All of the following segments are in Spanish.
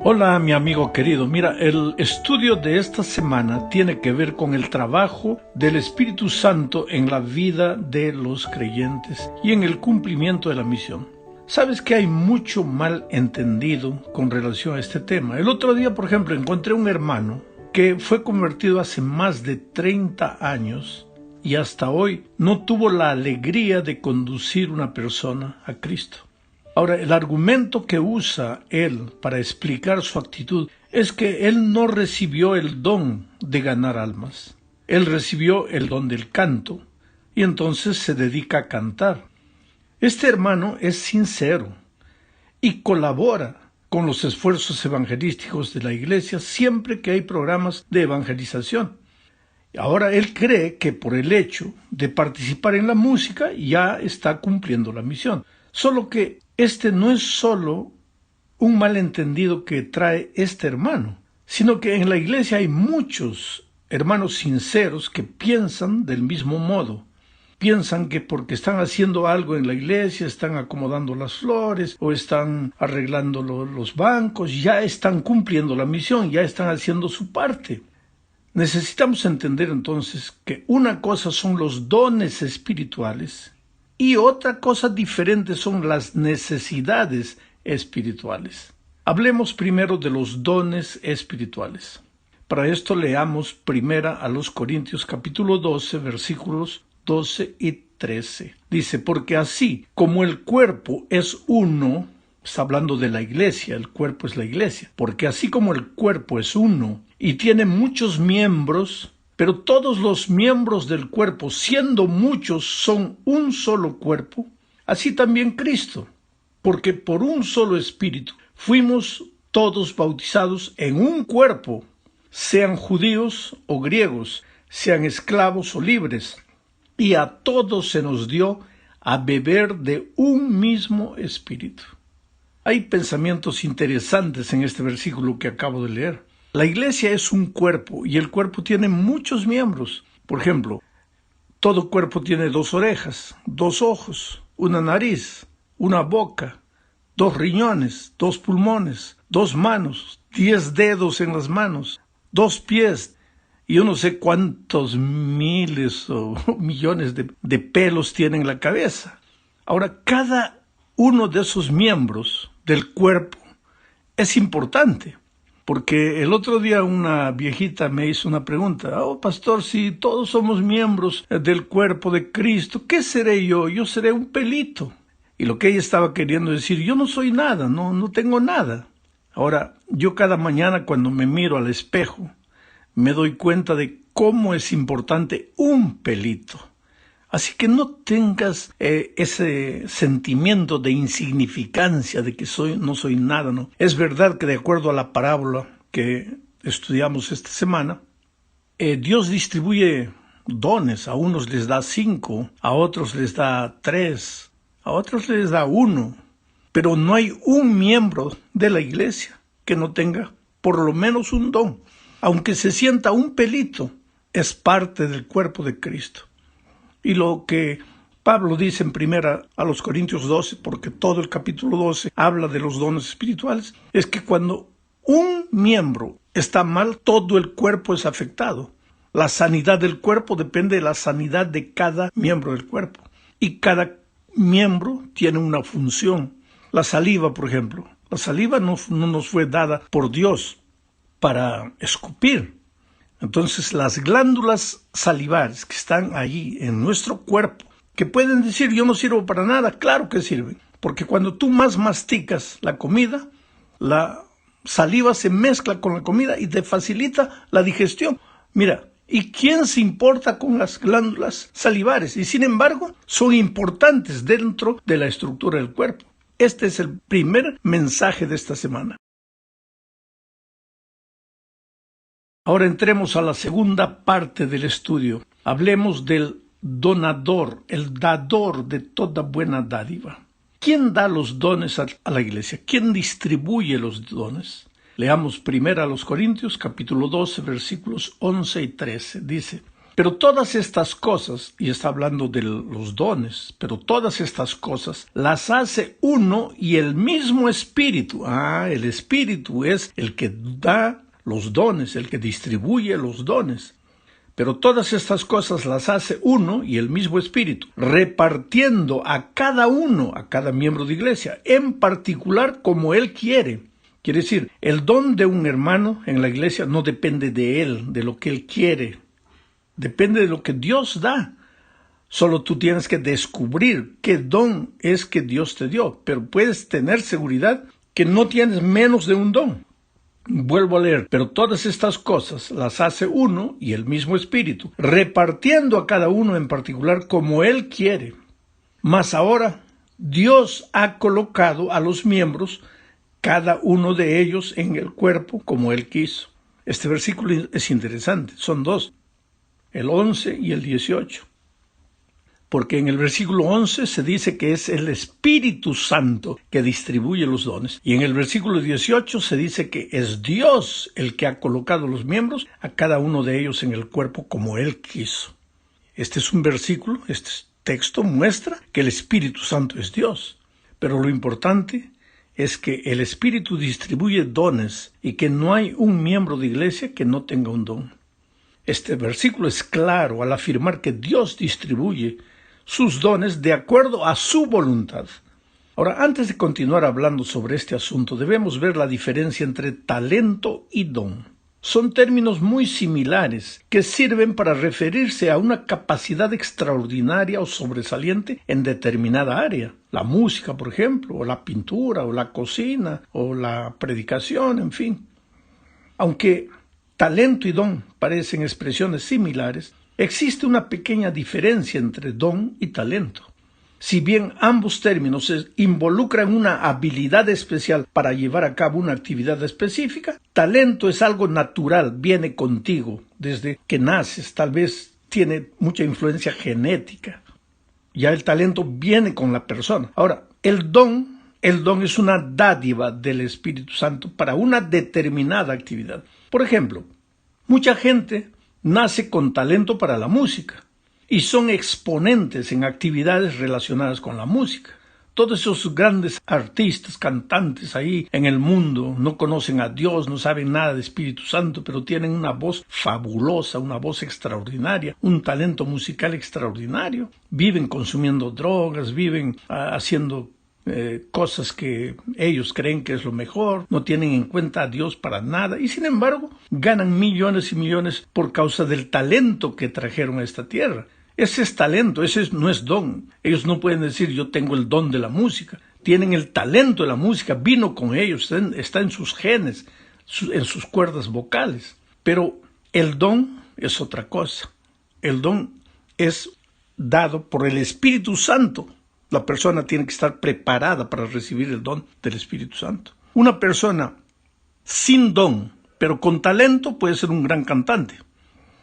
Hola, mi amigo querido. Mira, el estudio de esta semana tiene que ver con el trabajo del Espíritu Santo en la vida de los creyentes y en el cumplimiento de la misión. Sabes que hay mucho mal entendido con relación a este tema. El otro día, por ejemplo, encontré un hermano que fue convertido hace más de 30 años y hasta hoy no tuvo la alegría de conducir una persona a Cristo. Ahora, el argumento que usa él para explicar su actitud es que él no recibió el don de ganar almas. Él recibió el don del canto y entonces se dedica a cantar. Este hermano es sincero y colabora con los esfuerzos evangelísticos de la iglesia siempre que hay programas de evangelización. Ahora él cree que por el hecho de participar en la música ya está cumpliendo la misión. Solo que este no es solo un malentendido que trae este hermano, sino que en la iglesia hay muchos hermanos sinceros que piensan del mismo modo. Piensan que porque están haciendo algo en la iglesia, están acomodando las flores o están arreglando los bancos, ya están cumpliendo la misión, ya están haciendo su parte. Necesitamos entender entonces que una cosa son los dones espirituales y otra cosa diferente son las necesidades espirituales. Hablemos primero de los dones espirituales. Para esto leamos primera a los Corintios capítulo 12, versículos 12 y 13. Dice, porque así como el cuerpo es uno, está hablando de la iglesia, el cuerpo es la iglesia, porque así como el cuerpo es uno y tiene muchos miembros, pero todos los miembros del cuerpo, siendo muchos, son un solo cuerpo, así también Cristo, porque por un solo espíritu fuimos todos bautizados en un cuerpo, sean judíos o griegos, sean esclavos o libres, y a todos se nos dio a beber de un mismo espíritu. Hay pensamientos interesantes en este versículo que acabo de leer. La iglesia es un cuerpo y el cuerpo tiene muchos miembros. Por ejemplo, todo cuerpo tiene 2 orejas, 2 ojos, una nariz, una boca, 2 riñones, 2 pulmones, 2 manos, 10 dedos en las manos, 2 pies y yo no sé cuántos miles o millones de pelos tiene en la cabeza. Ahora, cada uno de esos miembros del cuerpo es importante. Porque el otro día una viejita me hizo una pregunta. Pastor, si todos somos miembros del cuerpo de Cristo, ¿qué seré yo? Yo seré un pelito. Y lo que ella estaba queriendo decir, yo no soy nada, no tengo nada. Ahora, yo cada mañana cuando me miro al espejo, me doy cuenta de cómo es importante un pelito. Así que no tengas ese sentimiento de insignificancia, de que no soy nada, ¿no? Es verdad que de acuerdo a la parábola que estudiamos esta semana, Dios distribuye dones. A unos les da 5, a otros les da 3, a otros les da 1. Pero no hay un miembro de la iglesia que no tenga por lo menos un don. Aunque se sienta un pelito, es parte del cuerpo de Cristo. Y lo que Pablo dice en primera a los Corintios 12, porque todo el capítulo 12 habla de los dones espirituales, es que cuando un miembro está mal, todo el cuerpo es afectado. La sanidad del cuerpo depende de la sanidad de cada miembro del cuerpo. Y cada miembro tiene una función. La saliva, por ejemplo. La saliva no nos fue dada por Dios para escupir. Entonces las glándulas salivares que están allí en nuestro cuerpo, que pueden decir yo no sirvo para nada, claro que sirven, porque cuando tú más masticas la comida, la saliva se mezcla con la comida y te facilita la digestión. Mira, ¿y quién se importa con las glándulas salivares? Y sin embargo, son importantes dentro de la estructura del cuerpo. Este es el primer mensaje de esta semana. Ahora entremos a la segunda parte del estudio. Hablemos del donador, el dador de toda buena dádiva. ¿Quién da los dones a la iglesia? ¿Quién distribuye los dones? Leamos primero a los Corintios, capítulo 12, versículos 11 y 13. Dice, Pero todas estas cosas, y está hablando de los dones, pero todas estas cosas las hace uno y el mismo Espíritu. El Espíritu es el que da los dones, el que distribuye los dones. Pero todas estas cosas las hace uno y el mismo Espíritu, repartiendo a cada uno, a cada miembro de iglesia, en particular como Él quiere. Quiere decir, el don de un hermano en la iglesia no depende de él, de lo que él quiere. Depende de lo que Dios da. Solo tú tienes que descubrir qué don es que Dios te dio, pero puedes tener seguridad que no tienes menos de un don. Vuelvo a leer, pero todas estas cosas las hace uno y el mismo Espíritu, repartiendo a cada uno en particular como Él quiere. Mas ahora Dios ha colocado a los miembros, cada uno de ellos en el cuerpo como Él quiso. Este versículo es interesante, son dos, el 11 y el 18. Porque en el versículo 11 se dice que es el Espíritu Santo que distribuye los dones. Y en el versículo 18 se dice que es Dios el que ha colocado los miembros a cada uno de ellos en el cuerpo como Él quiso. Este es un versículo, este texto muestra que el Espíritu Santo es Dios. Pero lo importante es que el Espíritu distribuye dones y que no hay un miembro de iglesia que no tenga un don. Este versículo es claro al afirmar que Dios distribuye sus dones de acuerdo a su voluntad. Ahora, antes de continuar hablando sobre este asunto, debemos ver la diferencia entre talento y don. Son términos muy similares que sirven para referirse a una capacidad extraordinaria o sobresaliente en determinada área. La música, por ejemplo, o la pintura, o la cocina, o la predicación, en fin. Aunque talento y don parecen expresiones similares, existe una pequeña diferencia entre don y talento. Si bien ambos términos involucran una habilidad especial para llevar a cabo una actividad específica, talento es algo natural, viene contigo desde que naces, tal vez tiene mucha influencia genética. Ya el talento viene con la persona. Ahora, el don es una dádiva del Espíritu Santo para una determinada actividad. Por ejemplo, mucha gente nace con talento para la música y son exponentes en actividades relacionadas con la música. Todos esos grandes artistas, cantantes ahí en el mundo no conocen a Dios, no saben nada de Espíritu Santo, pero tienen una voz fabulosa, una voz extraordinaria, un talento musical extraordinario. Viven consumiendo drogas, viven haciendo cosas que ellos creen que es lo mejor, no tienen en cuenta a Dios para nada y sin embargo ganan millones y millones por causa del talento que trajeron a esta tierra. Ese es talento, no es don. Ellos no pueden decir yo tengo el don de la música, tienen el talento de la música, vino con ellos, está en sus genes, en sus cuerdas vocales. Pero el don es otra cosa. El don es dado por el Espíritu Santo. La persona tiene que estar preparada para recibir el don del Espíritu Santo. Una persona sin don, pero con talento, puede ser un gran cantante.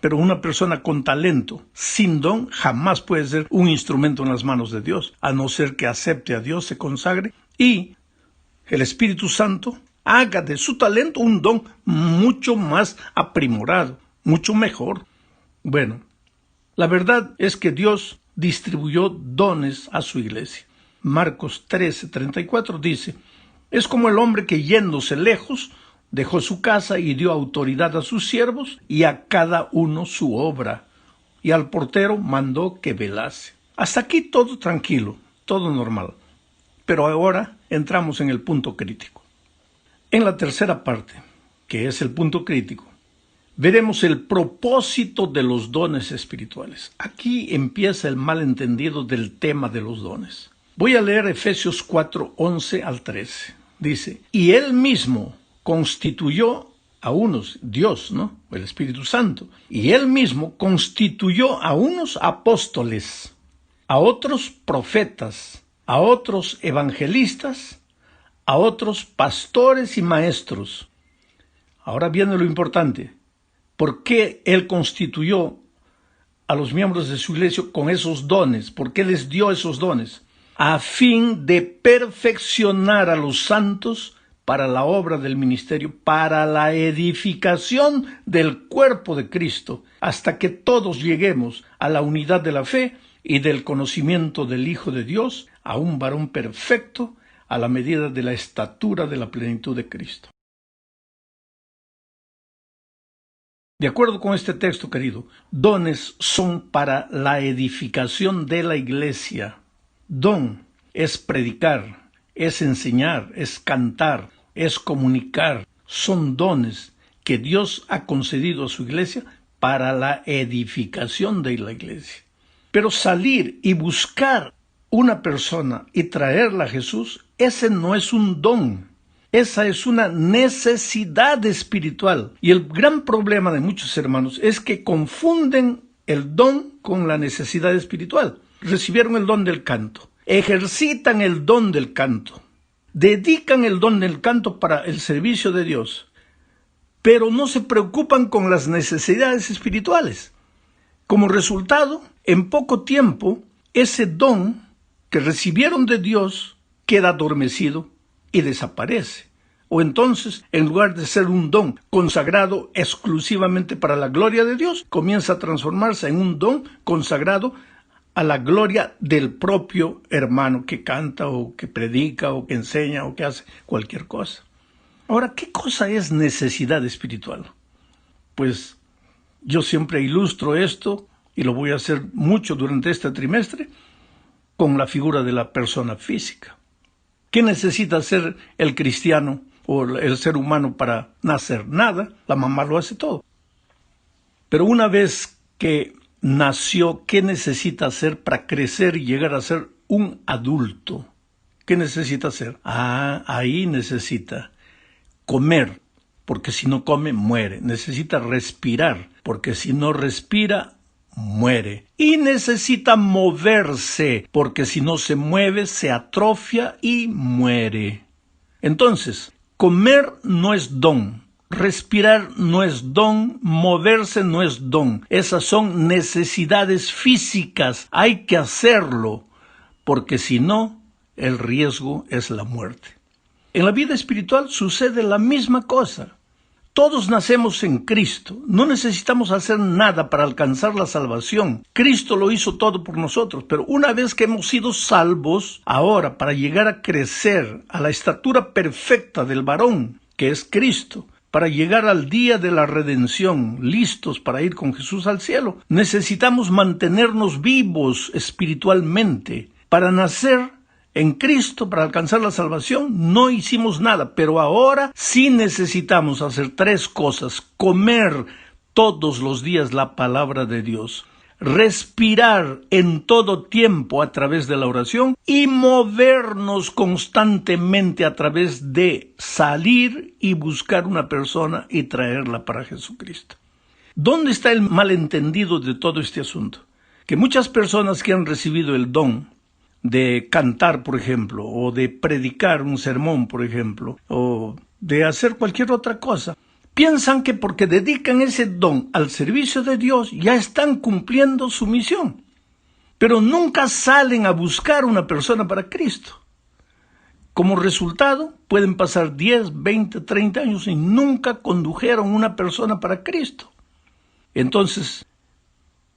Pero una persona con talento, sin don, jamás puede ser un instrumento en las manos de Dios, a no ser que acepte a Dios, se consagre, y el Espíritu Santo haga de su talento un don mucho más aprimorado, mucho mejor. Bueno, la verdad es que Dios distribuyó dones a su iglesia. Marcos 13:34 dice, es como el hombre que yéndose lejos, dejó su casa y dio autoridad a sus siervos y a cada uno su obra, y al portero mandó que velase. Hasta aquí todo tranquilo, todo normal. Pero ahora entramos en el punto crítico. En la tercera parte, que es el punto crítico, veremos el propósito de los dones espirituales. Aquí empieza el malentendido del tema de los dones. Voy a leer Efesios 4:11 al 13. Dice, y Él mismo constituyó a unos, Dios, ¿no? El Espíritu Santo. Y Él mismo constituyó a unos apóstoles, a otros profetas, a otros evangelistas, a otros pastores y maestros. Ahora viene lo importante. ¿Por qué Él constituyó a los miembros de su iglesia con esos dones? ¿Por qué les dio esos dones? A fin de perfeccionar a los santos para la obra del ministerio, para la edificación del cuerpo de Cristo, hasta que todos lleguemos a la unidad de la fe y del conocimiento del Hijo de Dios, a un varón perfecto, a la medida de la estatura de la plenitud de Cristo. De acuerdo con este texto, querido, dones son para la edificación de la iglesia. Don es predicar, es enseñar, es cantar, es comunicar. Son dones que Dios ha concedido a su iglesia para la edificación de la iglesia. Pero salir y buscar una persona y traerla a Jesús, ese no es un don. Esa es una necesidad espiritual. Y el gran problema de muchos hermanos es que confunden el don con la necesidad espiritual. Recibieron el don del canto, ejercitan el don del canto, dedican el don del canto para el servicio de Dios, pero no se preocupan con las necesidades espirituales. Como resultado, en poco tiempo, ese don que recibieron de Dios queda adormecido y desaparece. O entonces, en lugar de ser un don consagrado exclusivamente para la gloria de Dios, comienza a transformarse en un don consagrado a la gloria del propio hermano que canta o que predica o que enseña o que hace cualquier cosa. Ahora, ¿qué cosa es necesidad espiritual? Pues yo siempre ilustro esto, y lo voy a hacer mucho durante este trimestre, con la figura de la persona física. ¿Qué necesita hacer el cristiano o el ser humano para nacer? Nada, la mamá lo hace todo. Pero una vez que nació, ¿qué necesita hacer para crecer y llegar a ser un adulto? ¿Qué necesita hacer? Ahí necesita comer, porque si no come, muere. Necesita respirar, porque si no respira, muere. Y necesita moverse, porque si no se mueve, se atrofia y muere. Entonces, comer no es don, respirar no es don, moverse no es don. Esas son necesidades físicas. Hay que hacerlo, porque si no, el riesgo es la muerte. En la vida espiritual sucede la misma cosa. Todos nacemos en Cristo. No necesitamos hacer nada para alcanzar la salvación. Cristo lo hizo todo por nosotros. Pero una vez que hemos sido salvos, ahora para llegar a crecer a la estatura perfecta del varón, que es Cristo, para llegar al día de la redención, listos para ir con Jesús al cielo, necesitamos mantenernos vivos espiritualmente. Para nacer en Cristo, para alcanzar la salvación, no hicimos nada, pero ahora sí necesitamos hacer tres cosas: comer todos los días la palabra de Dios, respirar en todo tiempo a través de la oración y movernos constantemente a través de salir y buscar una persona y traerla para Jesucristo. ¿Dónde está el malentendido de todo este asunto? Que muchas personas que han recibido el don de cantar, por ejemplo, o de predicar un sermón, por ejemplo, o de hacer cualquier otra cosa, piensan que porque dedican ese don al servicio de Dios ya están cumpliendo su misión, pero nunca salen a buscar una persona para Cristo. Como resultado, pueden pasar 10, 20, 30 años y nunca condujeron una persona para Cristo. Entonces,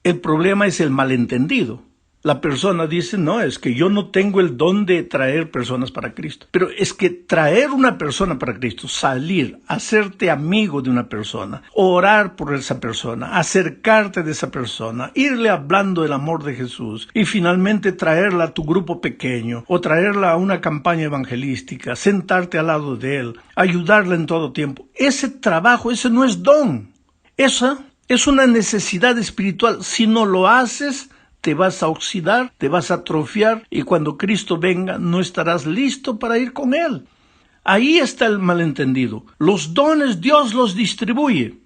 el problema es el malentendido. La persona dice, no, es que yo no tengo el don de traer personas para Cristo. Pero es que traer una persona para Cristo, salir, hacerte amigo de una persona, orar por esa persona, acercarte de esa persona, irle hablando del amor de Jesús y finalmente traerla a tu grupo pequeño o traerla a una campaña evangelística, sentarte al lado de él, ayudarla en todo tiempo. Ese trabajo, ese no es don. Esa es una necesidad espiritual. Si no lo haces, te vas a oxidar, te vas a atrofiar y cuando Cristo venga no estarás listo para ir con Él. Ahí está el malentendido. Los dones Dios los distribuye,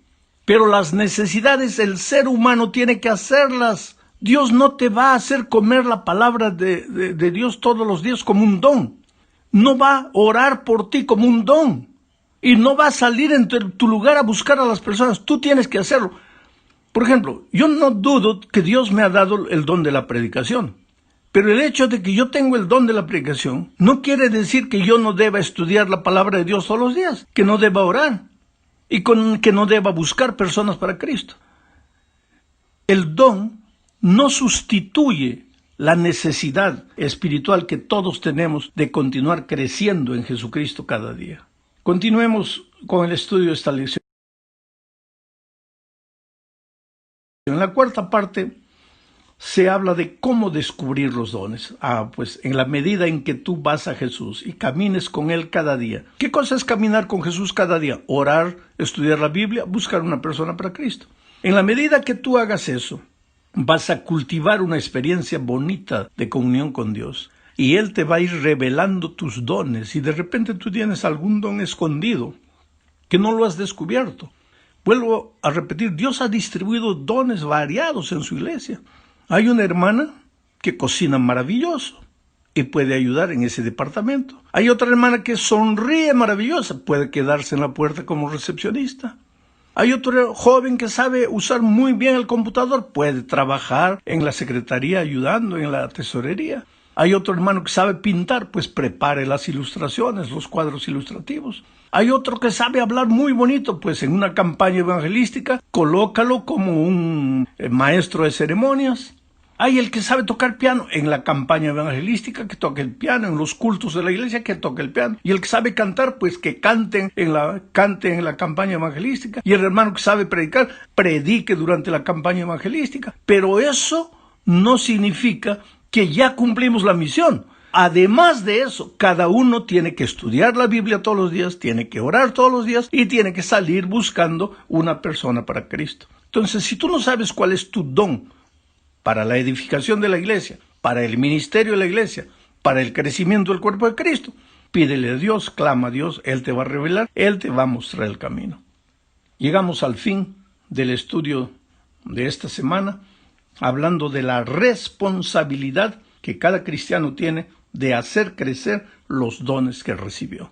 pero las necesidades el ser humano tiene que hacerlas. Dios no te va a hacer comer la palabra de Dios todos los días como un don. No va a orar por ti como un don. Y no va a salir en tu lugar a buscar a las personas. Tú tienes que hacerlo. Por ejemplo, yo no dudo que Dios me ha dado el don de la predicación, Pero el hecho de que yo tengo el don de la predicación no quiere decir que yo no deba estudiar la palabra de Dios todos los días, que no deba orar y que no deba buscar personas para Cristo. El don no sustituye la necesidad espiritual que todos tenemos de continuar creciendo en Jesucristo cada día. Continuemos con el estudio de esta lección. En la cuarta parte se habla de cómo descubrir los dones. Pues en la medida en que tú vas a Jesús y camines con Él cada día. ¿Qué cosa es caminar con Jesús cada día? Orar, estudiar la Biblia, buscar una persona para Cristo. En la medida que tú hagas eso, vas a cultivar una experiencia bonita de comunión con Dios. Y Él te va a ir revelando tus dones. Y de repente tú tienes algún don escondido que no lo has descubierto. Vuelvo a repetir, Dios ha distribuido dones variados en su iglesia. Hay una hermana que cocina maravilloso y puede ayudar en ese departamento. Hay otra hermana que sonríe maravillosa, puede quedarse en la puerta como recepcionista. Hay otro joven que sabe usar muy bien el computador, puede trabajar en la secretaría ayudando en la tesorería. Hay otro hermano que sabe pintar, pues prepare las ilustraciones, los cuadros ilustrativos. Hay otro que sabe hablar muy bonito, pues en una campaña evangelística, colócalo como un maestro de ceremonias. Hay el que sabe tocar piano en la campaña evangelística, que toque el piano, en los cultos de la iglesia, que toque el piano. Y el que sabe cantar, pues que cante en la campaña evangelística. Y el hermano que sabe predicar, predique durante la campaña evangelística. Pero eso no significa que ya cumplimos la misión. Además de eso, cada uno tiene que estudiar la Biblia todos los días, tiene que orar todos los días y tiene que salir buscando una persona para Cristo. Entonces, si tú no sabes cuál es tu don para la edificación de la iglesia, para el ministerio de la iglesia, para el crecimiento del cuerpo de Cristo, pídele a Dios, clama a Dios, Él te va a revelar, Él te va a mostrar el camino. Llegamos al fin del estudio de esta semana, hablando de la responsabilidad que cada cristiano tiene de hacer crecer los dones que recibió.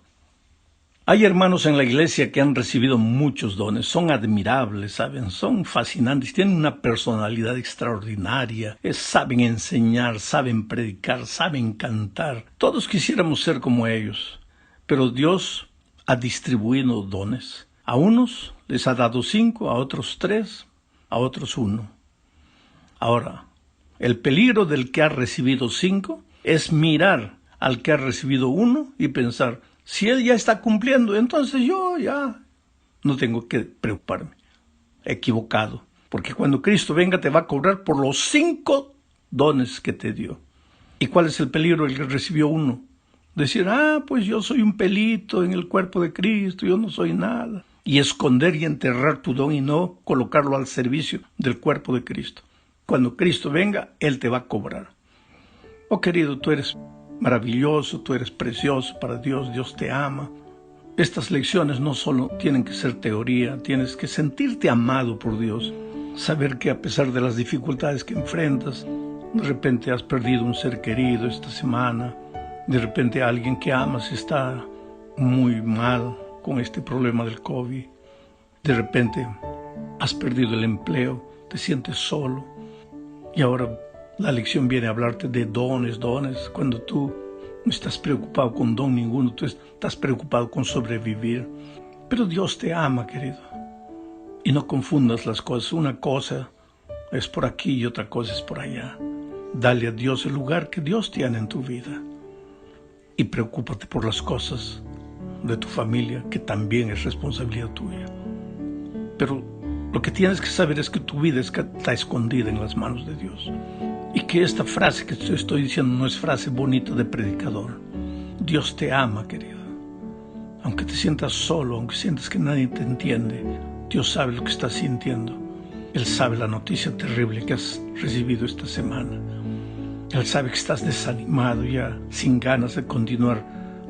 Hay hermanos en la iglesia que han recibido muchos dones, son admirables, ¿saben? Son fascinantes, tienen una personalidad extraordinaria, saben enseñar, saben predicar, saben cantar. Todos quisiéramos ser como ellos, pero Dios ha distribuido dones. A unos les ha dado 5, a otros 3, a otros 1. Ahora, el peligro del que ha recibido 5 es mirar al que ha recibido 1 y pensar, si él ya está cumpliendo, entonces yo ya no tengo que preocuparme. Equivocado. Porque cuando Cristo venga te va a cobrar por los 5 dones que te dio. ¿Y cuál es el peligro del que recibió 1? Decir, pues yo soy un pelito en el cuerpo de Cristo, yo no soy nada. Y esconder y enterrar tu don y no colocarlo al servicio del cuerpo de Cristo. Cuando Cristo venga, Él te va a cobrar. Oh querido, tú eres maravilloso, tú eres precioso para Dios, Dios te ama. Estas lecciones no solo tienen que ser teoría, tienes que sentirte amado por Dios. Saber que a pesar de las dificultades que enfrentas, de repente has perdido un ser querido esta semana, de repente alguien que amas está muy mal con este problema del COVID, de repente has perdido el empleo, te sientes solo y ahora la lección viene a hablarte de dones, cuando tú no estás preocupado con don ninguno, tú estás preocupado con sobrevivir. Pero Dios te ama, querido. Y no confundas las cosas. Una cosa es por aquí y otra cosa es por allá. Dale a Dios el lugar que Dios tiene en tu vida. Y preocúpate por las cosas de tu familia, que también es responsabilidad tuya. Pero lo que tienes que saber es que tu vida está escondida en las manos de Dios. Y que esta frase que te estoy diciendo no es frase bonita de predicador. Dios te ama, querido. Aunque te sientas solo, aunque sientas que nadie te entiende, Dios sabe lo que estás sintiendo. Él sabe la noticia terrible que has recibido esta semana. Él sabe que estás desanimado ya, sin ganas de continuar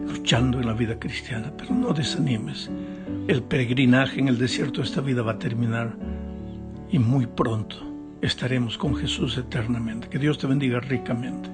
luchando en la vida cristiana. Pero no desanimes. El peregrinaje en el desierto de esta vida va a terminar. Y muy pronto estaremos con Jesús eternamente. Que Dios te bendiga ricamente.